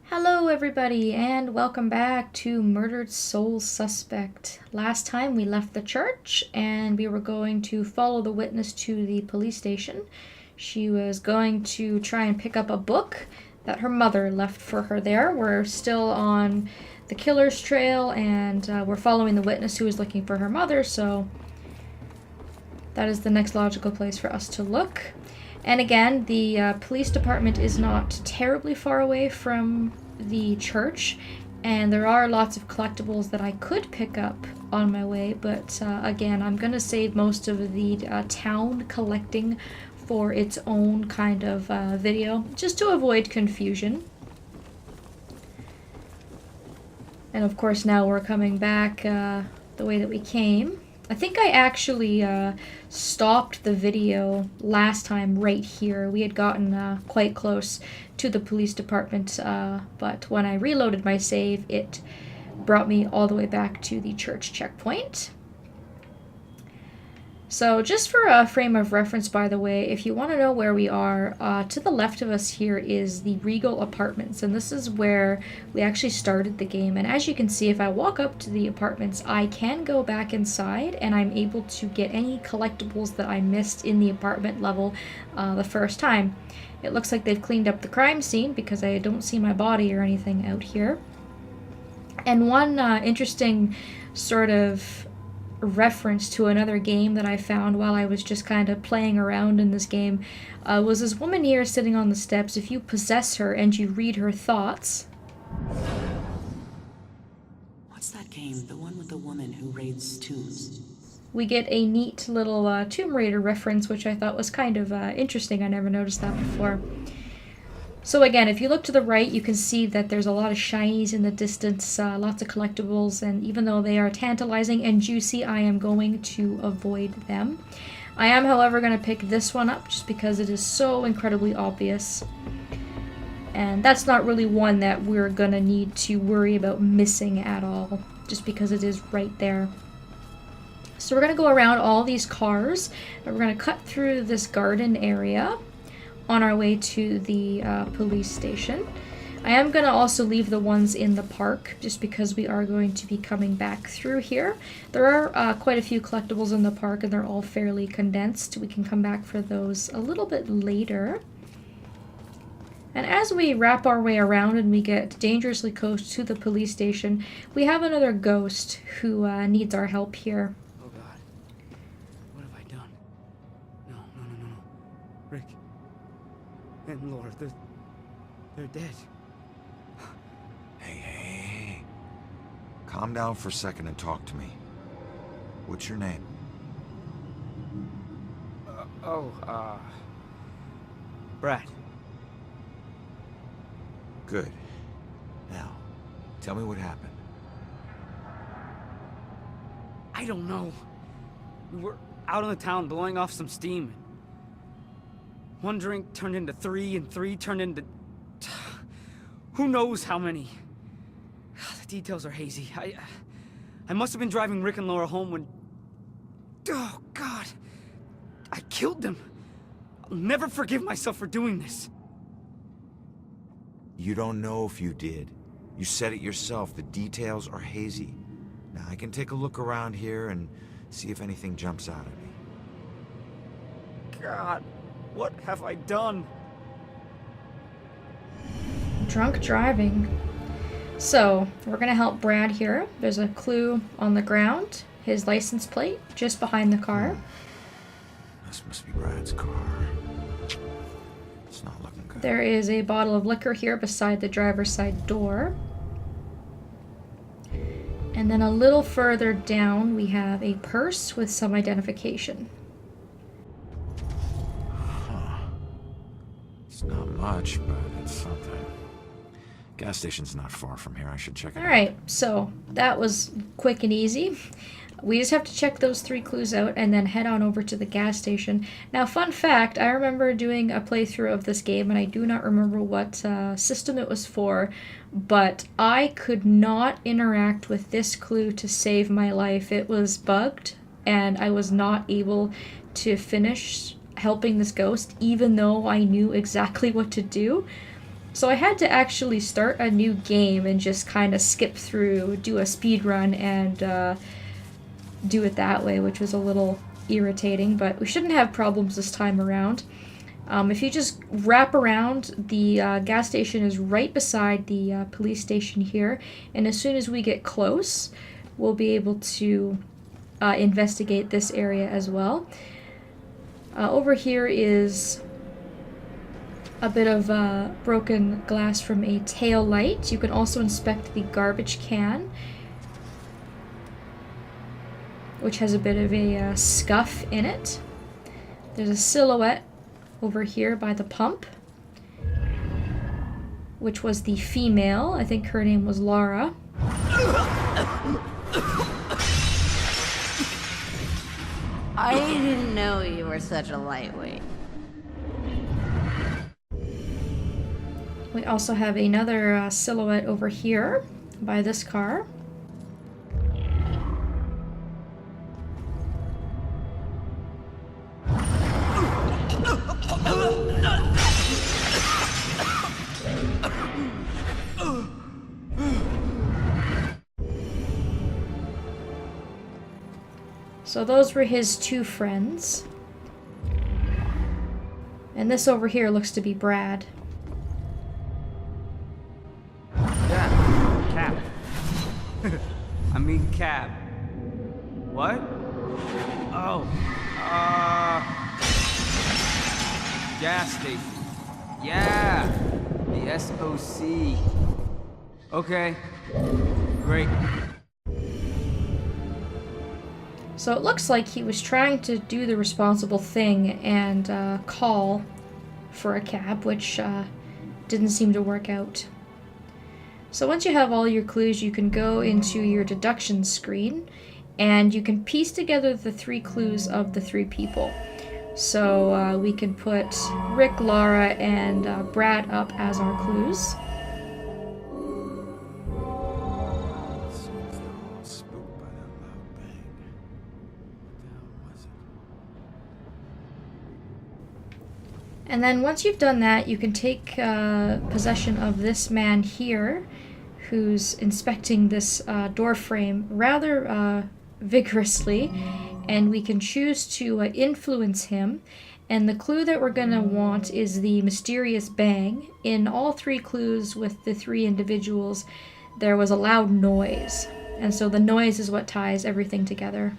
Hello, everybody, and welcome back to Murdered Soul Suspect. Last time we left the church and we were going to follow the witness to the police station. She was going to try and pick up a book that her mother left for her there. We're still on the killer's trail and we're following the witness who is looking for her mother, so that is the next logical place for us to look. And again, the police department is not terribly far away from the church, and there are lots of collectibles that I could pick up on my way, but again, I'm going to save most of the town collecting for its own kind of video, just to avoid confusion. And of course now we're coming back the way that we came. I think I actually stopped the video last time right here. We had gotten quite close to the police department, but when I reloaded my save, it brought me all the way back to the church checkpoint. So just for a frame of reference, by the way, if you want to know where we are, to the left of us here is the Regal Apartments, and this is where we actually started the game. And as you can see, if I walk up to the apartments, I can go back inside, and I'm able to get any collectibles that I missed in the apartment level the first time. It looks like they've cleaned up the crime scene because I don't see my body or anything out here. And one interesting sort of reference to another game that I found while I was just kind of playing around in this game was this woman here sitting on the steps. If you possess her and you read her thoughts... What's that game? The one with the woman who raids tombs? We get a neat little Tomb Raider reference, which I thought was kind of interesting. I never noticed that before. So again, if you look to the right, you can see that there's a lot of shinies in the distance, lots of collectibles, and even though they are tantalizing and juicy, I am going to avoid them. I am, however, going to pick this one up just because it is so incredibly obvious. And that's not really one that we're going to need to worry about missing at all, just because it is right there. So we're going to go around all these cars, and we're going to cut through this garden area on our way to the police station. I am going to also leave the ones in the park just because we are going to be coming back through here. There are quite a few collectibles in the park and they're all fairly condensed. We can come back for those a little bit later. And as we wrap our way around and we get dangerously close to the police station, we have another ghost who needs our help here. Oh God, what have I done? No. Rick and Laura, they're dead. Hey. Calm down for a second and talk to me. What's your name? Brad. Good. Now, tell me what happened. I don't know. We were out in the town blowing off some steam. One drink turned into three, and three turned into... who knows how many. The details are hazy. I must have been driving Rick and Laura home when... Oh, God. I killed them. I'll never forgive myself for doing this. You don't know if you did. You said it yourself. The details are hazy. Now, I can take a look around here and see if anything jumps out at me. God, what have I done? Drunk driving. So, we're going to help Brad here. There's a clue on the ground. His license plate just behind the car. This must be Brad's car. It's not looking good. There is a bottle of liquor here beside the driver's side door. And then a little further down, we have a purse with some identification. It's not much, but it's something. Gas station's not far from here. I should check it out. Alright, so that was quick and easy. We just have to check those 3 clues out and then head on over to the gas station. Now, fun fact, I remember doing a playthrough of this game, and I do not remember what system it was for, but I could not interact with this clue to save my life. It was bugged, and I was not able to finish helping this ghost, even though I knew exactly what to do. So I had to actually start a new game and just kind of skip through, do a speed run, and do it that way, which was a little irritating, but we shouldn't have problems this time around. If you just wrap around, the gas station is right beside the police station here, and as soon as we get close, we'll be able to investigate this area as well. Over here is a bit of broken glass from a tail light. You can also inspect the garbage can, which has a bit of a scuff in it. There's a silhouette over here by the pump, which was the female. I think her name was Laura. I didn't know you were such a lightweight. We also have another silhouette over here by this car. So those were his two friends. And this over here looks to be Brad. Yeah, cab. I mean cab. What? Oh, gas station. Yeah, the SOC. Okay, great. So it looks like he was trying to do the responsible thing and call for a cab, which didn't seem to work out. So once you have all your clues, you can go into your deduction screen and you can piece together the 3 clues of the 3 people. So we can put Rick, Laura, and Brad up as our clues. And then once you've done that, you can take possession of this man here, who's inspecting this door frame rather vigorously, and we can choose to influence him. And the clue that we're going to want is the mysterious bang. In all 3 clues with the 3 individuals, there was a loud noise, and so the noise is what ties everything together.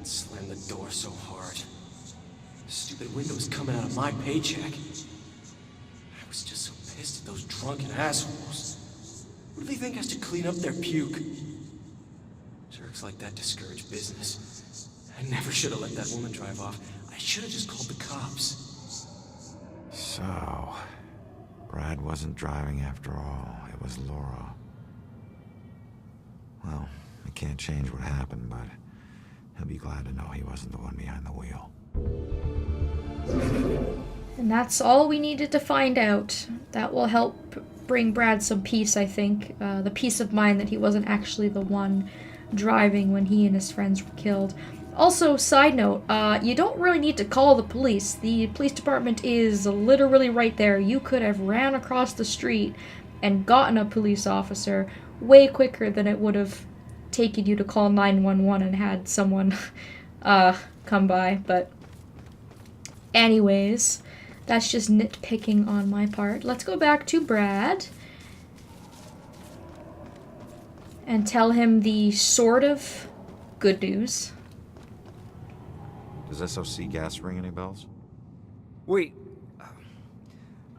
Slam the door so hard. The stupid window's coming out of my paycheck. I was just so pissed at those drunken assholes. What do they think has to clean up their puke? Jerks like that discourage business. I never should have let that woman drive off. I should have just called the cops. So, Brad wasn't driving after all. It was Laura. Well, I can't change what happened, but he'll be glad to know he wasn't the one behind the wheel. And that's all we needed to find out. That will help bring Brad some peace, I think. The peace of mind that he wasn't actually the one driving when he and his friends were killed. Also, side note, you don't really need to call the police. The police department is literally right there. You could have ran across the street and gotten a police officer way quicker than it would have taken you to call 911 and had someone come by. But anyways, that's just nitpicking on my part. Let's go back to Brad and tell him the sort of good news. Does SOC gas ring any bells? Wait,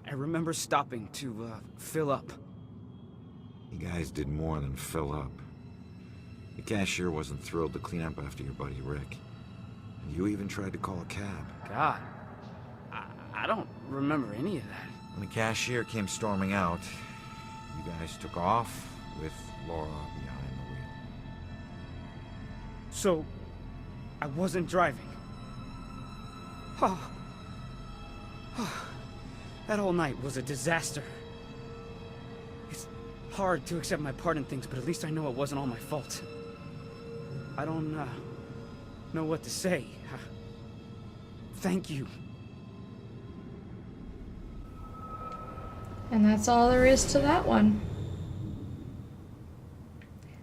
I remember stopping to fill up. You guys did more than fill up. The cashier wasn't thrilled to clean up after your buddy Rick. And you even tried to call a cab. God, I don't remember any of that. When the cashier came storming out, you guys took off with Laura behind the wheel. So, I wasn't driving. Oh. That whole night was a disaster. It's hard to accept my part in things, but at least I know it wasn't all my fault. I don't know what to say. Thank you. And that's all there is to that one.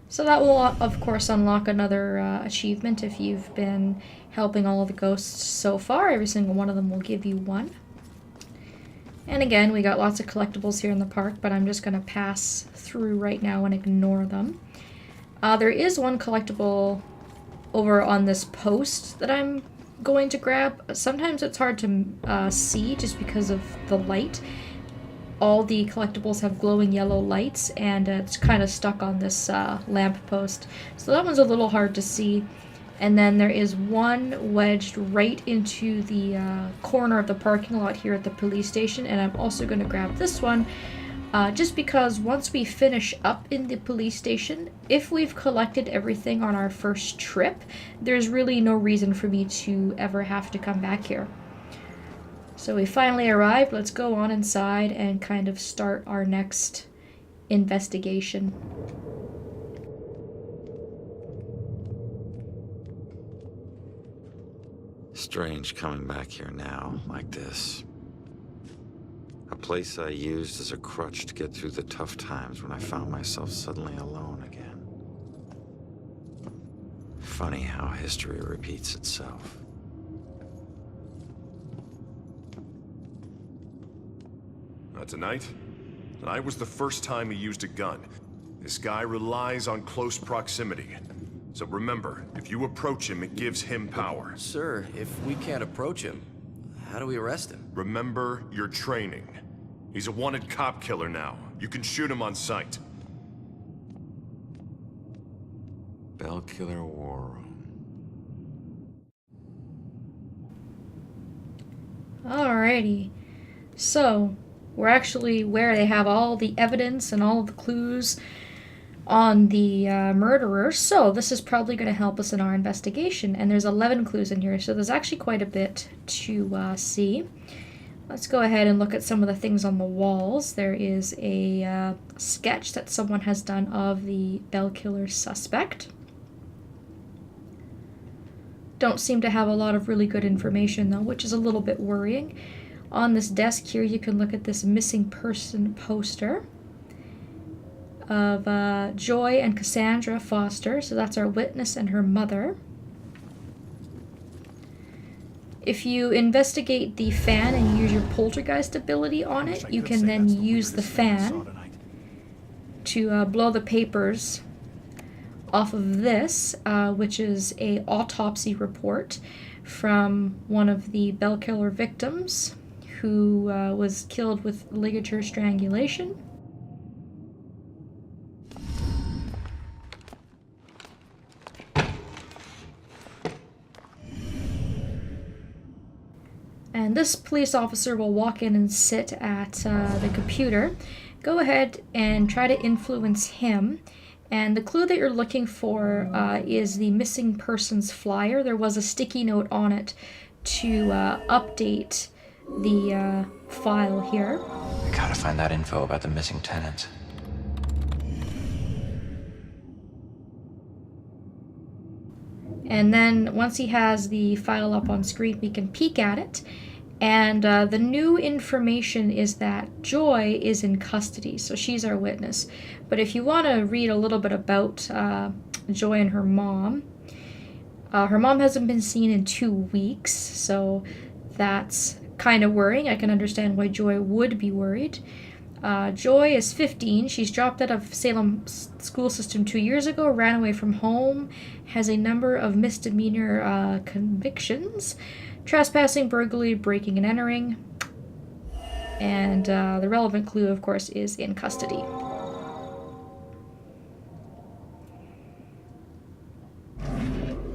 So that will, of course, unlock another achievement if you've been helping all of the ghosts so far. Every single one of them will give you one. And again, we got lots of collectibles here in the park, but I'm just going to pass through right now and ignore them. There is one collectible over on this post that I'm going to grab. Sometimes it's hard to see just because of the light. All the collectibles have glowing yellow lights, and it's kind of stuck on this lamp post. So that one's a little hard to see. And then there is one wedged right into the corner of the parking lot here at the police station, and I'm also going to grab this one just because once we finish up in the police station, if we've collected everything on our first trip, there's really no reason for me to ever have to come back here. So we finally arrived. Let's go on inside and kind of start our next investigation. Strange coming back here now, like this. A place I used as a crutch to get through the tough times when I found myself suddenly alone again. Funny how history repeats itself. Tonight? Tonight was the first time he used a gun. This guy relies on close proximity. So remember, if you approach him, it gives him power. Sir, if we can't approach him, how do we arrest him? Remember your training. He's a wanted cop killer now. You can shoot him on sight. Bellkiller War Room. Alrighty. So, we're actually where they have all the evidence and all of the clues on the murderer, so this is probably going to help us in our investigation. And there's 11 clues in here, so there's actually quite a bit to see. Let's go ahead and look at some of the things on the walls. There is a sketch that someone has done of the Bellkiller suspect. Don't seem to have a lot of really good information though, which is a little bit worrying. On this desk here, you can look at this missing person poster of Joy and Cassandra Foster. So that's our witness and her mother. If you investigate the fan and use your poltergeist ability on it, you can then use the fan to blow the papers off of this, which is a autopsy report from one of the Bellkiller victims who was killed with ligature strangulation. And this police officer will walk in and sit at the computer. Go ahead and try to influence him. And the clue that you're looking for is the missing persons flyer. There was a sticky note on it to update the file here. I gotta find that info about the missing tenant. And then once he has the file up on screen, we can peek at it. And the new information is that Joy is in custody, so she's our witness. But if you want to read a little bit about Joy and her mom hasn't been seen in 2 weeks, so that's kind of worrying. I can understand why Joy would be worried. Joy is 15. She's dropped out of Salem school system 2 years ago, ran away from home, has a number of misdemeanor convictions, trespassing, burglary, breaking and entering, and the relevant clue, of course, is in custody.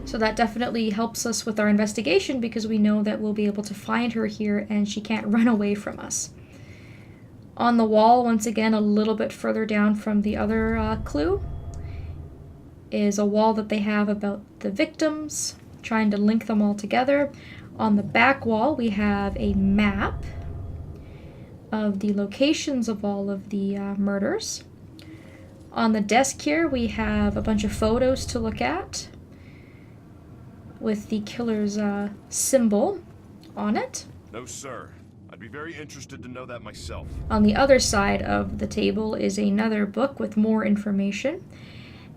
So that definitely helps us with our investigation because we know that we'll be able to find her here and she can't run away from us. On the wall, once again, a little bit further down from the other clue, is a wall that they have about the victims, trying to link them all together. On the back wall, we have a map of the locations of all of the murders. On the desk here, we have a bunch of photos to look at with the killer's symbol on it. No, sir. I I'd be very interested to know that myself. On the other side of the table is another book with more information.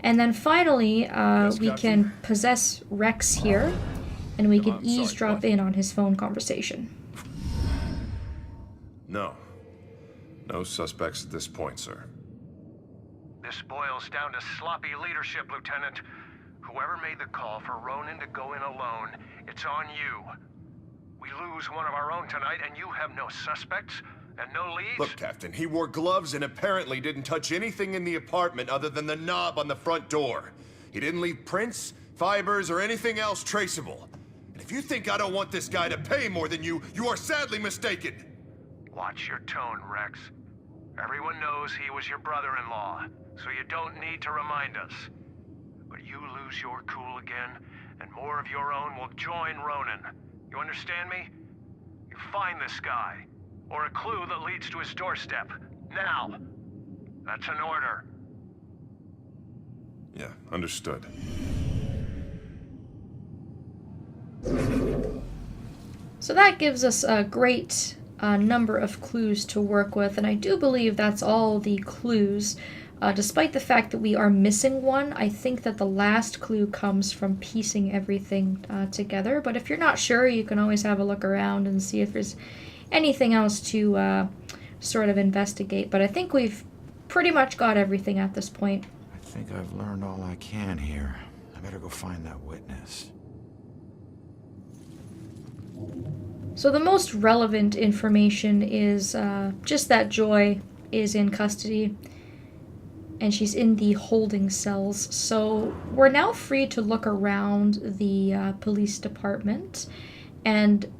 And then finally, we Captain? can possess Rex here, and we can I'm sorry, eavesdrop what? in on his phone conversation. No. No suspects at this point, sir. This boils down to sloppy leadership, Lieutenant. Whoever made the call for Ronan to go in alone, it's on you. We lose one of our own tonight, and you have no suspects and no leads? Look, Captain, he wore gloves and apparently didn't touch anything in the apartment other than the knob on the front door. He didn't leave prints, fibers, or anything else traceable. And if you think I don't want this guy to pay more than you, you are sadly mistaken. Watch your tone, Rex. Everyone knows he was your brother-in-law, so you don't need to remind us. But you lose your cool again, and more of your own will join Ronan. You understand me? You find this guy, or a clue that leads to his doorstep. Now! That's an order. Yeah, understood. So that gives us a great number of clues to work with, and I do believe that's all the clues. Despite the fact that we are missing one, I think that the last clue comes from piecing everything together. But if you're not sure, you can always have a look around and see if there's anything else to sort of investigate. But I think we've pretty much got everything at this point. I think I've learned all I can here. I better go find that witness. So the most relevant information is just that Joy is in custody and she's in the holding cells. So we're now free to look around the police department, and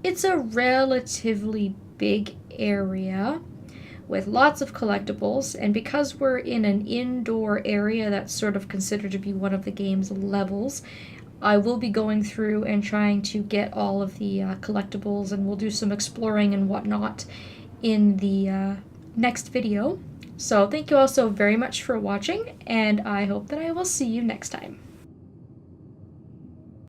it's a relatively big area with lots of collectibles, and because we're in an indoor area that's sort of considered to be one of the game's levels, I will be going through and trying to get all of the collectibles, and we'll do some exploring and whatnot in the next video. So thank you all so very much for watching, and I hope that I will see you next time.